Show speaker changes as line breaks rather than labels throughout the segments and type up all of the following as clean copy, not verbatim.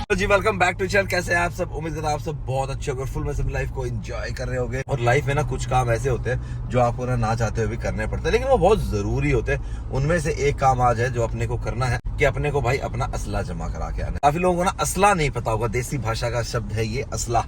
तो जी welcome back to channel. कैसे हैं आप सब? उम्मीद करता हूं आप सब बहुत अच्छे होंगे, फुल में सब लाइफ को एंजॉय कर रहे होंगे। और लाइफ में ना कुछ काम ऐसे होते हैं जो आपको ना चाहते हुए भी करने पड़ते हैं, लेकिन वो बहुत जरूरी होते हैं। उनमें से एक काम आज है जो अपने को करना है कि अपने को भाई अपना असला जमा करा के आना। काफी लोगों को ना असला नहीं पता होगा, देसी भाषा का शब्द है ये असला।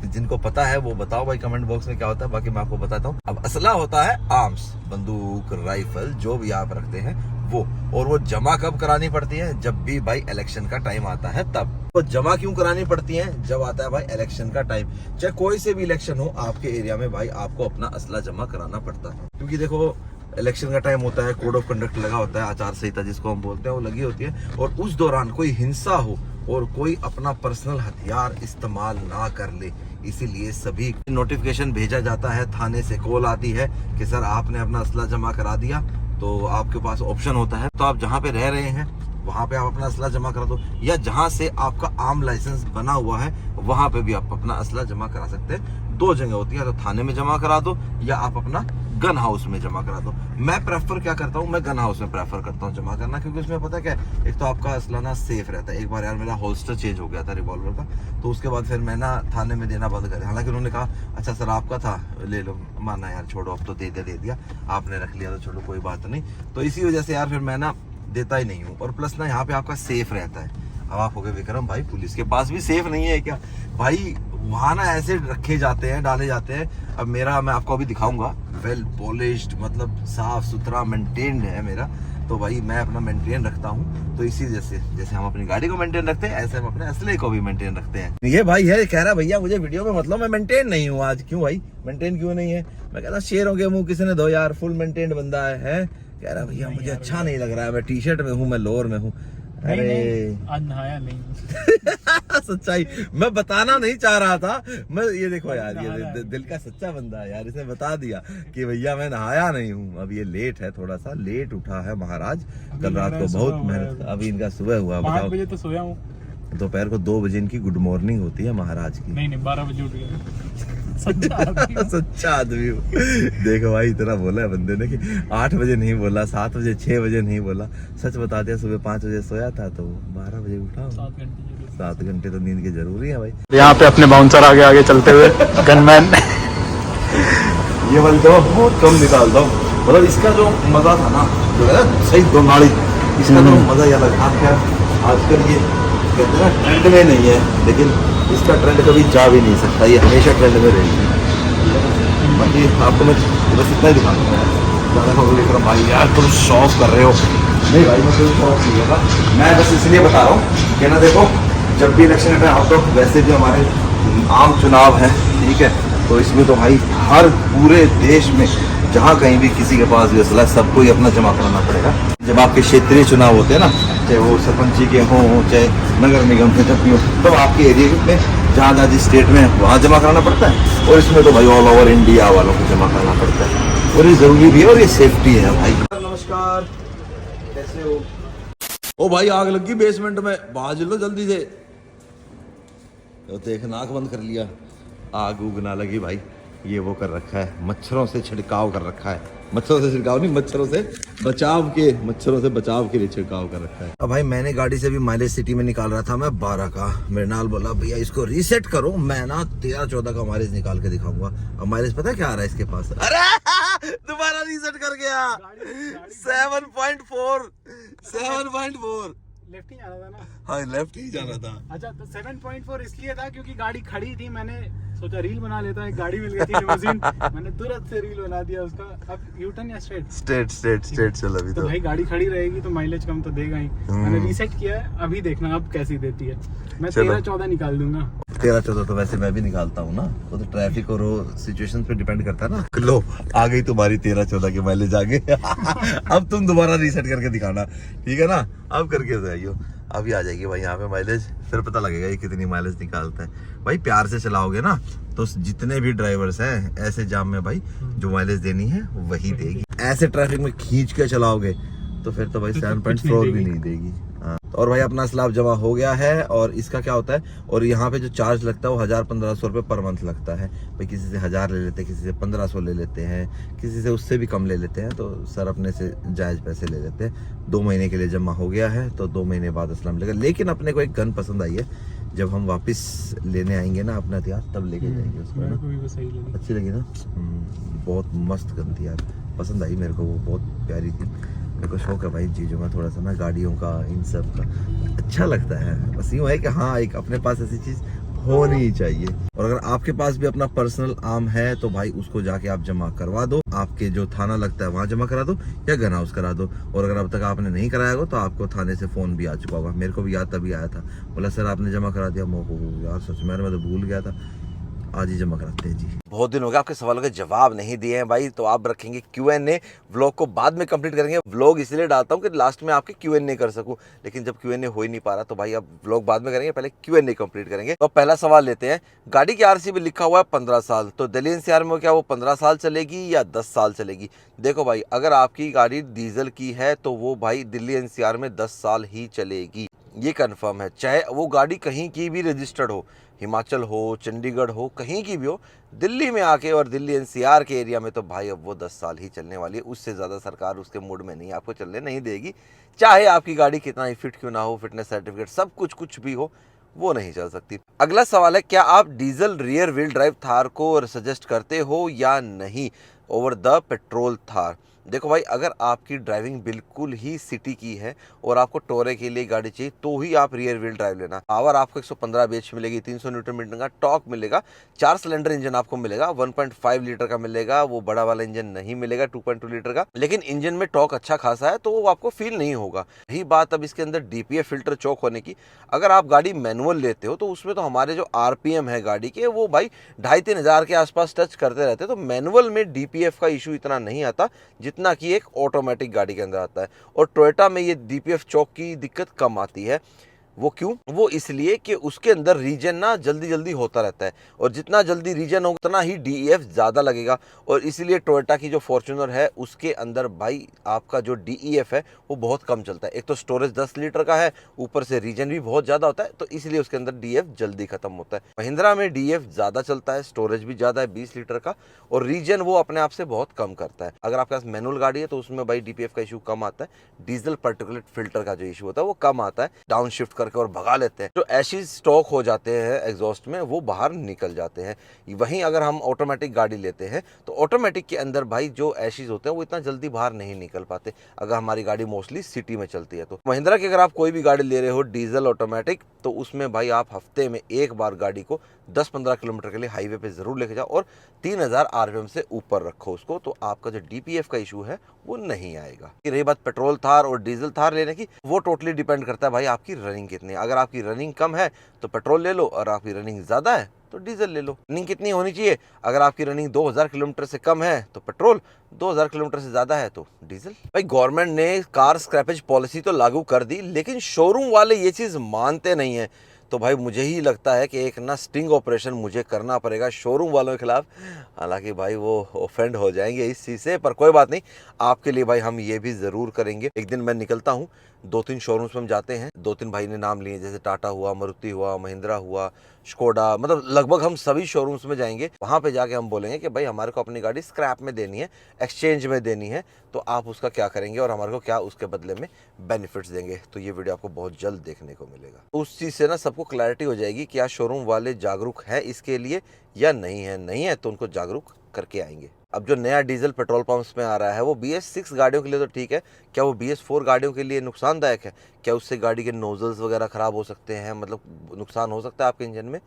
जिनको पता है वो बताओ भाई कमेंट बॉक्स में क्या होता है, बाकी मैं आपको बताता हूँ। अब असला होता है आर्म्स, बंदूक, राइफल, जो भी आप रखते हैं वो। और वो जमा कब करानी पड़ती है? जब भी भाई इलेक्शन का टाइम आता है तब। तो जमा क्यों करानी पड़ती है? जब आता है भाई इलेक्शन का टाइम, चाहे कोई से भी इलेक्शन हो, आपके एरिया में भाई आपको अपना असला जमा कराना पड़ता है। क्योंकि देखो इलेक्शन का टाइम होता है, कोड ऑफ कंडक्ट लगा होता है, आचार संहिता जिसको हम बोलते हैं वो लगी होती है। और उस दौरान कोई हिंसा हो और कोई अपना पर्सनल हथियार इस्तेमाल ना कर ले, इसीलिए सभी नोटिफिकेशन भेजा जाता है। थाने से कॉल आती है कि सर आपने अपना असला जमा करा दिया, तो आपके पास ऑप्शन होता है, तो आप जहाँ पे रह रहे हैं वहाँ पे आप अपना असला जमा करा दो, या जहाँ से आपका आम लाइसेंस बना हुआ है वहाँ पे भी आप अपना असला जमा करा सकते हैं। दो जगह होती है, तो थाने में जमा करा दो या आप अपना गन हाउस में जमा करा दो। मैं प्रेफर क्या करता हूँ, मैं गन हाउस में प्रेफर करता हूँ जमा करना, क्योंकि उसमें पता क्या है, एक तो आपका असला ना सेफ रहता है। एक बार यार मेरा होल्स्टर चेंज हो गया था रिवॉल्वर का, तो उसके बाद फिर मैं ना थाने में देना बंद कर। हालांकि उन्होंने कहा अच्छा सर आपका था, ले लो, माना यार छोड़ो, अब तो दे दिया, आपने रख लिया तो छोड़ो कोई बात नहीं। तो इसी वजह से यार फिर मैं ना देता ही नहीं हूँ। और प्लस ना यहाँ पे आपका सेफ रहता है। अब आप हो गए विक्रम भाई पुलिस के पास भी सेफ नहीं है क्या भाई? वहां ना ऐसे रखे जाते हैं, डाले जाते हैं। अब मेरा मैं आपको अभी दिखाऊंगा, वेल पॉलिश्ड, मतलब साफ सुथरा मेंटेन्ड है मेरा। तो भाई मैं अपना मेंटेन रखता हूँ। तो इसी जैसे हम अपनी गाड़ी को मेंटेन रखते हैं, ऐसे हम अपने असले को भी मेंटेन रखते हैं। ये भाई है कह रहा भैया मुझे वीडियो में मतलब मैं मेंटेन नहीं हूँ आज। क्यों भाई मेंटेन क्यों नहीं है? मैं कहता शेरों के मुंह किसी ने दो यार, फुल मेंटेन बंदा है। कह रहा भैया मुझे अच्छा नहीं लग रहा है, मैं टी शर्ट में हूँ, मैं लोअर में हूँ। अरे
आज नहाया नहीं।
सच्चाई मैं बताना नहीं चाह रहा था। मैं ये देखो यार, ये दिल का सच्चा बंदा है यार, इसने बता दिया कि भैया मैं नहाया नहीं हूँ। अब ये लेट है, थोड़ा सा लेट उठा है महाराज, कल रात को बहुत मेहनत। अभी इनका सुबह हुआ,
5 बजे तो सोया हूँ।
दोपहर को 2 बजे इनकी गुड मॉर्निंग होती है महाराज की।
नहीं 12 बजे उठ गया। सच्चा
आदमी हो। देखो भाई इतना बोला है बंदे ने कि 8 बजे नहीं बोला, 7 बजे, 6 बजे नहीं बोला, सच बता दिया। सुबह 5 बजे सोया था तो 12 बजे उठा। 7 घंटे तो नींद की जरूरी है भाई।
यहाँ पे अपने बाउंसर आगे चलते हुए गनमैन।
ये वाली दवा बहुत कम निकालता हूँ, मतलब इसका जो मजा था ना, जो है ना सही दो नाड़ी, इसका तो मजा ही अलग था। क्या आजकल ये कहते हैं ना ट्रेंड में नहीं है, लेकिन इसका ट्रेंड कभी जा भी नहीं सकता, ये हमेशा ट्रेंड में रहेगी। बाकी आपको मैं बस इतना ही दिखाऊंगा भाई। यार तुम शौक कर रहे हो? नहीं भाई मैं कोई शौक नहीं कर रहा, मैं बस इसलिए बता रहा हूँ कि ना देखो जब भी इलेक्शन है, आप तो वैसे भी हमारे आम चुनाव है, ठीक है, तो इसमें तो भाई हर पूरे देश में जहाँ कहीं भी किसी के पास भी असला, सबको ही अपना जमा कराना पड़ेगा। जब आपके क्षेत्रीय चुनाव होते हैं ना, चाहे वो सरपंच जी के हों चाहे नगर निगम के, जब भी हो, तो आपके एरिया में जहाँ जिस स्टेट में वहाँ जमा कराना पड़ता है। और इसमें तो भाई ऑल ओवर इंडिया वालों को जमा कराना पड़ता है, और ये जरूरी भी है और ये सेफ्टी है भाई। नमस्कार, कैसे हो? ओ भाई आग लगी बेसमेंट में, बाज लो जल्दी से। तो देख नाक बंद कर लिया, आग उग ना लगी भाई। ये वो कर रखा है, मच्छरों से छिड़काव कर रखा है। मच्छरों से छिड़काव नहीं, मच्छरों से बचाव के लिए छिड़काव कर रखा है। अब भाई मैंने गाड़ी से भी माइलेज सिटी में निकाल रहा था मैं 12 का। मेरे नाल बोला भैया इसको रीसेट करो, मैं ना 13-14 का माइलेज निकाल के दिखाऊंगा। अब माइलेज पता क्या आ रहा है इसके पास? अरे दोबारा रीसेट कर गया, 7.4।
लेफ्ट ही जाना था ना?
हाँ लेफ्ट ही जाना था।
अच्छा तो 7.4 इसलिए था क्योंकि गाड़ी खड़ी थी, मैंने सोचा रील बना लेता हूँ। एक गाड़ी मिल गई थी लिमोजिन, मैंने तुरंत से रील बना दिया उसका। अब यू टर्न या स्ट्रेट चल अभी तो भाई गाड़ी खड़ी रहेगी तो माइलेज कम तो देगा ही। मैंने रीसेट किया है, अभी देखना अब कैसी देती है। मैं 13-14 निकाल दूंगा।
13-14 तो वैसे मैं भी निकालता हूँ ना, वो तो ट्रैफिक और सिचुएशन पे डिपेंड करता है ना। लो आ गई तुम्हारी 13-14 की माइलेज आ गई। अब तुम दोबारा रीसेट करके दिखाना, ठीक है ना? अब करके जाइयो, अभी आ जाएगी भाई यहाँ पे माइलेज, फिर पता लगेगा ये कितनी माइलेज निकालता है। भाई प्यार से चलाओगे ना तो जितने भी ड्राइवर्स हैं ऐसे जाम में भाई जो माइलेज देनी है वही देगी। ऐसे ट्रैफिक में खींच के चलाओगे तो फिर तो भाई 7.4 भी नहीं देगी। हाँ, और भाई अपना स्लैब जमा हो गया है। और इसका क्या होता है, और यहाँ पे जो चार्ज लगता है वो 1000-1500 रुपये पर मंथ लगता है भाई। किसी से 1000 ले लेते हैं, किसी से 1500 ले लेते हैं, किसी से उससे भी कम ले लेते हैं। तो सर अपने से जायज़ पैसे ले लेते हैं। 2 महीने के लिए जमा हो गया है, तो 2 महीने बाद अस्सलाम मिलेगा। लेकिन अपने को एक गन पसंद आई है, जब हम वापस लेने आएंगे ना अपना हथियार, तब लेके जाएंगे उसको, है ना। अच्छी लगी ना, बहुत मस्त गन थी यार, पसंद आई मेरे को, वो बहुत प्यारी थी। मेरे को शौक है भाई चीज़ों का थोड़ा सा ना, गाड़ियों का, इन सब का अच्छा लगता है। बस यूँ है कि हाँ, एक अपने पास ऐसी चीज़ होनी चाहिए। और अगर आपके पास भी अपना पर्सनल आर्म है तो भाई उसको जाके आप जमा करवा दो। आपके जो थाना लगता है वहाँ जमा करा दो या गन हाउस करा दो। और अगर अब तक आपने नहीं कराया हो तो आपको थाने से फ़ोन भी आ चुका होगा। मेरे को भी याद तभी आया था, बोला सर आपने जमा करा दिया। मोह यार सच में मैं तो भूल गया था, आज ही जमा कराते हैं जी। बहुत दिन हो गया आपके सवालों के जवाब नहीं दिए हैं भाई, तो आप रखेंगे Q&A। व्लॉग को बाद में कंप्लीट करेंगे। व्लॉग इसलिए डालता हूँ कि लास्ट में आपके Q&A कर सकूं, लेकिन जब Q&A हो ही नहीं पा रहा तो भाई अब व्लॉग बाद में करेंगे, पहले Q&A कंप्लीट करेंगे। तो पहला सवाल लेते हैं। गाड़ी की RC में लिखा हुआ है 15 साल, तो दिल्ली NCR में क्या वो 15 साल चलेगी या 10 साल चलेगी? देखो भाई, अगर आपकी गाड़ी डीजल की है तो वो भाई दिल्ली NCR में 10 साल ही चलेगी, ये कंफर्म है। चाहे वो गाड़ी कहीं की भी रजिस्टर्ड हो, हिमाचल हो, चंडीगढ़ हो, कहीं की भी हो, दिल्ली में आके और दिल्ली NCR के एरिया में तो भाई अब वो 10 साल ही चलने वाली है। उससे ज़्यादा सरकार उसके मूड में नहीं, आपको चलने नहीं देगी। चाहे आपकी गाड़ी कितना ही फिट क्यों ना हो, फिटनेस सर्टिफिकेट सब कुछ भी हो, वो नहीं चल सकती। अगला सवाल है, क्या आप diesel rear wheel drive Thar को सजेस्ट करते हो या नहीं ओवर द पेट्रोल थार? देखो भाई, अगर आपकी ड्राइविंग बिल्कुल ही सिटी की है और आपको टोरे के लिए गाड़ी चाहिए तो ही आप रियर व्हील ड्राइव लेना। पावर आपको 115 bhp मिलेगी, 300 न्यूटन मीटर का टॉर्क मिलेगा, 4 सिलेंडर इंजन आपको मिलेगा, 1.5 लीटर का मिलेगा, वो बड़ा वाला इंजन नहीं मिलेगा 2.2 लीटर का। लेकिन इंजन में टॉर्क अच्छा खासा है तो वो आपको फील नहीं होगा। यही बात अब इसके अंदर DPF फिल्टर चौक होने की। अगर आप गाड़ी मैनुअल लेते हो तो उसमें तो हमारे जो RPM है गाड़ी के वो भाई 2,500-3,000 हज़ार के आसपास टच करते रहते हैं। तो मैनुअल में DPF का इशू इतना नहीं आता जितना कि एक ऑटोमेटिक गाड़ी के अंदर आता है। और टोयोटा में ये DPF चौक की दिक्कत कम आती है। वो क्यों? वो इसलिए कि उसके अंदर रीजन ना जल्दी जल्दी होता रहता है, और जितना जल्दी रीजन होगा उतना ही DEF ज़्यादा लगेगा। और इसीलिए टोयोटा की जो फॉर्च्यूनर है उसके अंदर भाई आपका जो DEF है वो बहुत कम चलता है। एक तो स्टोरेज 10 लीटर का है, ऊपर से रीजन भी बहुत ज़्यादा होता है, तो इसलिए उसके अंदर DEF जल्दी खत्म होता है। महिंद्रा में DEF ज़्यादा चलता है, स्टोरेज भी ज़्यादा है 20 लीटर का, और रीजन वो अपने आप से बहुत कम करता है। अगर आपके पास मैनुअल गाड़ी है तो उसमें भाई DPF का इशू कम आता है। डीजल पार्टिकुलेट फिल्टर का जो इशू होता है वो कम आता है। डाउन शिफ्ट करके और भगा लेते हैं, जो एशिज स्टॉक हो जाते हैं एग्जॉस्ट में वो बाहर निकल जाते हैं। वहीं अगर हम ऑटोमेटिक गाड़ी लेते हैं तो ऑटोमेटिक के अंदर भाई जो एशिज होते हैं वो इतना जल्दी बाहर नहीं निकल पाते, अगर हमारी गाड़ी मोस्टली सिटी में चलती है तो। महिंद्रा की अगर आप कोई भी गाड़ी ले रहे हो डीजल ऑटोमेटिक, तो उसमें भाई आप हफ्ते में एक बार गाड़ी को 10-15 किलोमीटर के लिए हाईवे पे जरूर लेके जाओ और 3000 RPM से ऊपर रखो उसको, तो आपका जो DPF का इशू है वो नहीं आएगा। रही बात पेट्रोल थार और डीजल थार लेने की, वो टोटली डिपेंड करता है भाई आपकी रनिंग कितनी है। अगर आपकी रनिंग कम है तो पेट्रोल ले लो, और आपकी रनिंग ज़्यादा है तो डीजल ले लो। रनिंग कितनी होनी चाहिए? अगर आपकी रनिंग 2000 किलोमीटर से कम है तो पेट्रोल, 2000 किलोमीटर से ज़्यादा है तो डीजल। भाई गवर्नमेंट ने कार स्क्रैपेज पॉलिसी तो लागू कर दी, लेकिन शोरूम वाले ये चीज़ मानते नहीं हैं। तो भाई मुझे ही लगता है कि एक ना स्टिंग ऑपरेशन मुझे करना पड़ेगा शोरूम वालों के खिलाफ। हालांकि भाई वो ऑफेंड हो जाएंगे इस चीज़ से, पर कोई बात नहीं, आपके लिए भाई हम ये भी ज़रूर करेंगे। एक दिन मैं निकलता हूँ, 2-3 शोरूम्स में हम जाते हैं। 2-3 भाई ने नाम लिए, जैसे टाटा हुआ, मारुति हुआ, महिंद्रा हुआ, स्कोडा, मतलब लगभग हम सभी शोरूम्स में जाएंगे। वहाँ पे जाके हम बोलेंगे कि भाई हमारे को अपनी गाड़ी स्क्रैप में देनी है, एक्सचेंज में देनी है, तो आप उसका क्या करेंगे और हमारे को क्या उसके बदले में बेनिफिट्स देंगे। तो ये वीडियो आपको बहुत जल्द देखने को मिलेगा। उस चीज़ से ना सबको क्लैरिटी हो जाएगी कि क्या शोरूम वाले जागरूक है इसके लिए या नहीं है। नहीं है तो उनको जागरूक करके आएंगे। अब जो नया डीजल पेट्रोल पंप्स में आ रहा है वो BS6 गाड़ियों के लिए तो ठीक है, क्या वो BS4 गाड़ियों के लिए नुकसानदायक है? क्या उससे गाड़ी के नोजल्स वगैरह ख़राब हो सकते हैं, मतलब नुकसान हो सकता है आपके इंजन में?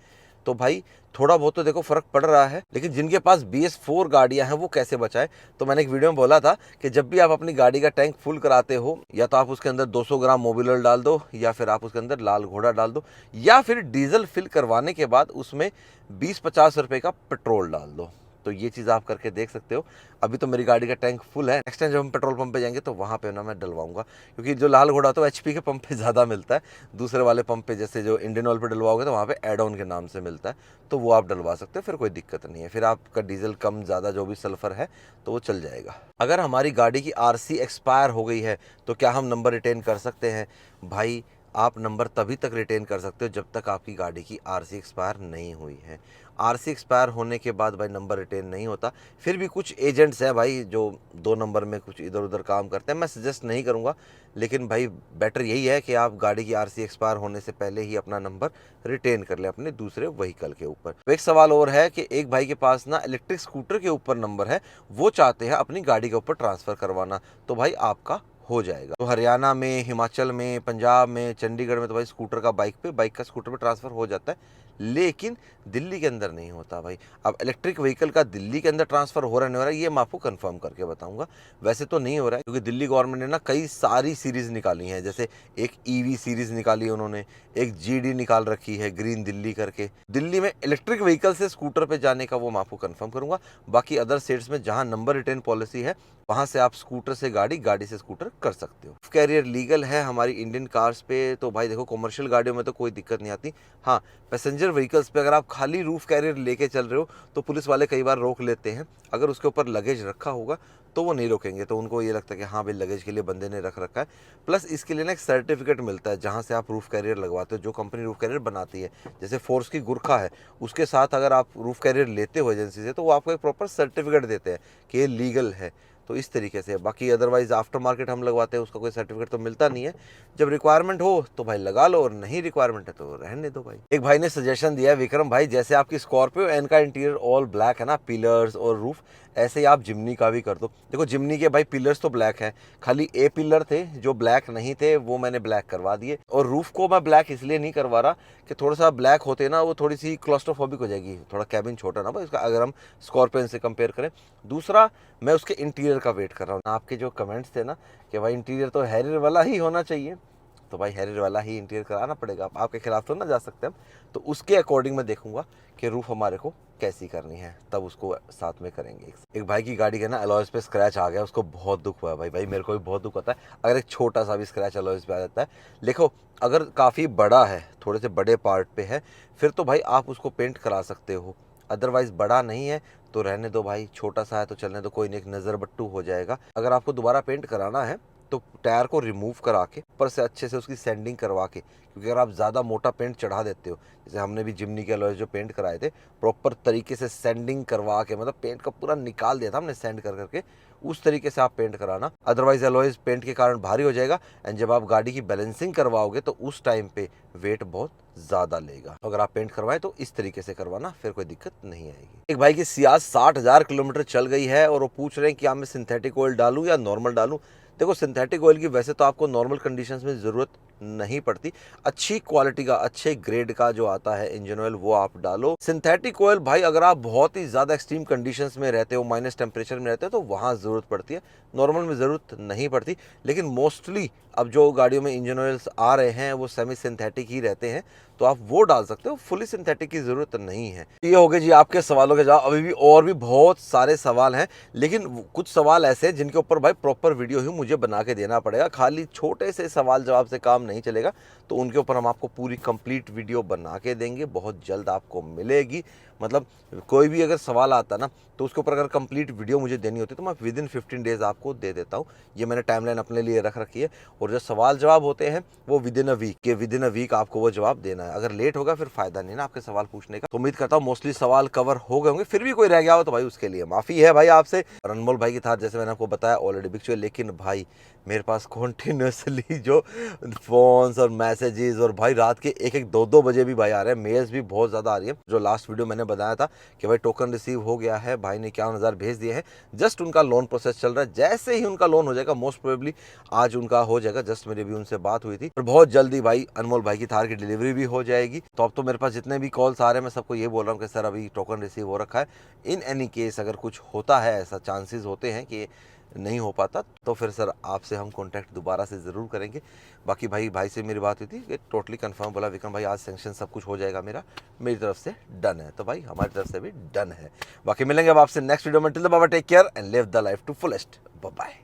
तो भाई थोड़ा बहुत तो देखो फ़र्क पड़ रहा है, लेकिन जिनके पास BS4 गाड़ियां हैं वो कैसे बचाएं? तो मैंने एक वीडियो में बोला था कि जब भी आप अपनी गाड़ी का टैंक फुल कराते हो, या तो आप उसके अंदर 200 ग्राम मोबिल ऑयल डाल दो, या फिर आप उसके अंदर लाल घोड़ा डाल दो, या फिर डीजल फिल करवाने के बाद उसमें 20-50 रुपये का पेट्रोल डाल दो। तो ये चीज़ आप करके देख सकते हो। अभी तो मेरी गाड़ी का टैंक फुल है, नेक्स्ट टाइम जब हम पेट्रोल पंप पे जाएंगे तो वहाँ पे ना मैं डलवाऊंगा, क्योंकि जो लाल घोड़ा तो HP के पंप पे ज़्यादा मिलता है, दूसरे वाले पंप पे जैसे जो इंडियन ऑयल पे डलवाओगे तो वहाँ पे एड ऑन के नाम से मिलता है, तो वो आप डलवा सकते हो, फिर कोई दिक्कत नहीं है, फिर आपका डीजल कम ज़्यादा जो भी सल्फर है तो वो चल जाएगा। अगर हमारी गाड़ी की RC एक्सपायर हो गई है तो क्या हम नंबर रिटेन कर सकते हैं? भाई आप नंबर तभी तक रिटेन कर सकते हो जब तक आपकी गाड़ी की RC एक्सपायर नहीं हुई है। RC एक्सपायर होने के बाद भाई नंबर रिटेन नहीं होता। फिर भी कुछ एजेंट्स हैं भाई जो 2 नंबर में कुछ इधर उधर काम करते हैं, मैं सजेस्ट नहीं करूँगा, लेकिन भाई बेटर यही है कि आप गाड़ी की RC एक्सपायर होने से पहले ही अपना नंबर रिटेन कर लें अपने दूसरे व्हीकल के ऊपर। एक सवाल और है कि एक भाई के पास ना इलेक्ट्रिक स्कूटर के ऊपर नंबर है, वो चाहते हैं अपनी गाड़ी के ऊपर ट्रांसफ़र करवाना, तो भाई आपका हो जाएगा। तो हरियाणा में, हिमाचल में, पंजाब में, चंडीगढ़ में तो भाई स्कूटर का बाइक का स्कूटर पे ट्रांसफ़र हो जाता है, लेकिन दिल्ली के अंदर नहीं होता भाई। अब इलेक्ट्रिक व्हीकल का दिल्ली के अंदर ट्रांसफ़र हो रहा है नहीं हो रहा है, ये मैं आपको कंफर्म करके बताऊंगा। वैसे तो नहीं हो रहा है, क्योंकि दिल्ली गवर्नमेंट ने ना कई सारी सीरीज़ निकाली हैं, जैसे एक EV सीरीज़ निकाली है उन्होंने, एक GD निकाल रखी है, ग्रीन दिल्ली करके। दिल्ली में इलेक्ट्रिक व्हीकल से स्कूटर पे जाने का वो मैं आपको कंफर्म करूंगा। बाकी अदर स्टेट्स में जहां नंबर रिटेन पॉलिसी है वहां से आप स्कूटर से गाड़ी, गाड़ी से स्कूटर कर सकते हो। कैरियर लीगल है हमारी इंडियन कार्स पे, तो भाई देखो कमर्शियल गाड़ियों में तो कोई दिक्कत नहीं आती। हाँ, पैसेंजर व्हीकल्स पे अगर आप खाली रूफ कैरियर लेके चल रहे हो तो पुलिस वाले कई बार रोक लेते हैं। अगर उसके ऊपर लगेज रखा होगा तो वो नहीं रोकेंगे, तो उनको ये लगता है कि हाँ भाई लगेज के लिए बंदे ने रख रखा है। प्लस इसके लिए ना एक सर्टिफिकेट मिलता है जहाँ से आप रूफ कैरियर लगवाते हो, जो कंपनी रूफ कैरियर बनाती है, जैसे फोर्स की गुरखा है, उसके साथ अगर आप रूफ कैरियर लेते हो एजेंसी से तो वो आपको एक प्रॉपर सर्टिफिकेट देते हैं कि ये लीगल है। तो इस तरीके से। बाकी अदरवाइज आफ्टर मार्केट हम लगवाते हैं, उसका कोई सर्टिफिकेट तो मिलता नहीं है। जब रिक्वायरमेंट हो तो भाई लगा लो, और नहीं रिक्वायरमेंट है तो रहने दो भाई। एक भाई ने सजेशन दिया है, विक्रम भाई, जैसे आपकी स्कॉर्पियो एन का इंटीरियर ऑल ब्लैक है ना, पिलर्स और रूफ, ऐसे ही आप जिमनी का भी कर दो। देखो जिमनी के भाई पिलर्स तो ब्लैक हैं, खाली ए पिलर थे जो ब्लैक नहीं थे, वो मैंने ब्लैक करवा दिए। और रूफ को मैं ब्लैक इसलिए नहीं करवा रहा कि थोड़ा सा ब्लैक होते ना वो थोड़ी सी क्लॉस्ट्रोफोबिक हो जाएगी, थोड़ा कैबिन छोटा ना भाई उसका, अगर हम स्कॉर्पियन से कंपेयर करें। दूसरा, मैं उसके इंटीरियर का वेट कर रहा हूँ। आपके जो कमेंट्स थे ना कि भाई इंटीरियर तो हैरियर वाला ही होना चाहिए, तो भाई हैरियर वाला ही इंटीरियर कराना पड़ेगा, आपके खिलाफ तो ना जा सकते हम। तो उसके अकॉर्डिंग मैं देखूंगा कि रूफ हमारे को कैसी करनी है, तब उसको साथ में करेंगे। एक भाई की गाड़ी के ना अलॉयस पे स्क्रैच आ गया, उसको बहुत दुख हुआ है भाई मेरे को भी बहुत दुख होता है अगर एक छोटा सा भी स्क्रैच अलॉयस पे आ जाता है। देखो अगर काफ़ी बड़ा है, थोड़े से बड़े पार्ट पे है, फिर तो भाई आप उसको पेंट करा सकते हो। अदरवाइज बड़ा नहीं है तो रहने दो भाई, छोटा सा है तो चलने दो, कोई नहीं, एक नज़र बट्टू हो जाएगा। अगर आपको दोबारा पेंट कराना है तो टायर को रिमूव करा के ऊपर से अच्छे से उसकी सैंडिंग करवा के, क्योंकि अगर आप ज़्यादा मोटा पेंट चढ़ा देते हो, जैसे हमने भी जिमनी के अलॉयज जो पेंट कराए थे, प्रॉपर तरीके से सैंडिंग करवा के, मतलब पेंट का पूरा निकाल दिया था हमने सैंड कर करके, उस तरीके से आप पेंट कराना। अदरवाइज अलॉयज पेंट के कारण भारी हो जाएगा, एंड जब आप गाड़ी की बैलेंसिंग करवाओगे तो उस टाइम पे वेट बहुत ज़्यादा लेगा। अगर आप पेंट करवाएं तो इस तरीके से करवाना, फिर कोई दिक्कत नहीं आएगी। एक भाई की सियाज 60,000 किलोमीटर चल गई है और वो पूछ रहे हैं कि मैं सिंथेटिक ऑयल डालूं या नॉर्मल डालूं। देखो सिंथेटिक ऑयल की वैसे तो आपको नॉर्मल कंडीशंस में ज़रूरत नहीं पड़ती, अच्छी क्वालिटी का, अच्छे ग्रेड का जो आता है इंजन ऑयल वो आप डालो। सिंथेटिक ऑयल भाई अगर आप बहुत ही ज़्यादा एक्सट्रीम कंडीशंस में रहते हो, माइनस टेम्परेचर में रहते हो, तो वहाँ ज़रूरत पड़ती है, नॉर्मल में ज़रूरत नहीं पड़ती। लेकिन मोस्टली अब जो गाड़ियों में इंजन ऑयल्स आ रहे हैं वो सेमी सिंथेटिक ही रहते हैं, तो आप वो डाल सकते हो, फुली सिंथेटिक की ज़रूरत नहीं है। ये हो गए जी आपके सवालों के जवाब। अभी भी और भी बहुत सारे सवाल हैं, लेकिन कुछ सवाल ऐसे हैं जिनके ऊपर भाई प्रॉपर वीडियो ही मुझे बना के देना पड़ेगा, खाली छोटे से सवाल जवाब से काम नहीं चलेगा। तो उनके ऊपर हम आपको पूरी कंप्लीट वीडियो बना के देंगे, बहुत जल्द आपको मिलेगी। मतलब कोई भी अगर सवाल आता ना तो उसके ऊपर अगर कंप्लीट वीडियो मुझे देनी होती तो मैं विदिन 15 डेज़ आपको दे देता हूँ। ये मैंने टाइमलाइन अपने लिए रख रखी है। और जो सवाल जवाब होते हैं वो विदिन अ वीक आपको वो जवाब देना है। अगर लेट होगा फिर फायदा नहीं ना आपके सवाल पूछने का। तो उम्मीद करता हूँ मोस्टली सवाल कवर हो गए होंगे, फिर भी कोई रह गया हो तो भाई उसके लिए माफ़ी है भाई आपसे। और अनमोल भाई की थार जैसे मैंने आपको बताया ऑलरेडी बिक चुकी है, लेकिन भाई मेरे पास कॉन्टीन्यूसली जो फ़ोन्स और मैसेजेस, और भाई रात के 1-2 बजे भी भाई आ रहे हैं, मेल्स भी बहुत ज़्यादा आ रही है। जो लास्ट वीडियो मैंने बताया था कि भाई टोकन रिसीव हो गया है, भाई ने 51,000 भेज दिए हैं, जस्ट उनका लोन प्रोसेस चल रहा है। जैसे ही उनका लोन हो जाएगा, मोस्ट प्रोबेबली आज उनका हो जाएगा, जस्ट मेरी भी उनसे बात हुई थी, और बहुत जल्दी भाई अनमोल भाई की थार की डिलीवरी भी हो जाएगी। तो अब तो मेरे पास जितने भी कॉल्स आ रहे हैं मैं सबको ये बोल रहा हूँ कि सर अभी टोकन रिसीव हो रखा है। इन एनी केस अगर कुछ होता है, ऐसा चांसेस होते हैं कि नहीं हो पाता तो फिर सर आपसे हम कांटेक्ट दोबारा से ज़रूर करेंगे। बाकी भाई से मेरी बात हुई थी कि टोटली कंफर्म बोला विक्रम भाई आज सेंक्शन सब कुछ हो जाएगा, मेरी तरफ से डन है। तो भाई हमारी तरफ से भी डन है। बाकी मिलेंगे अब आपसे नेक्स्ट वीडियो में। टिल द बाबा take care and live the life to fullest. Bye bye.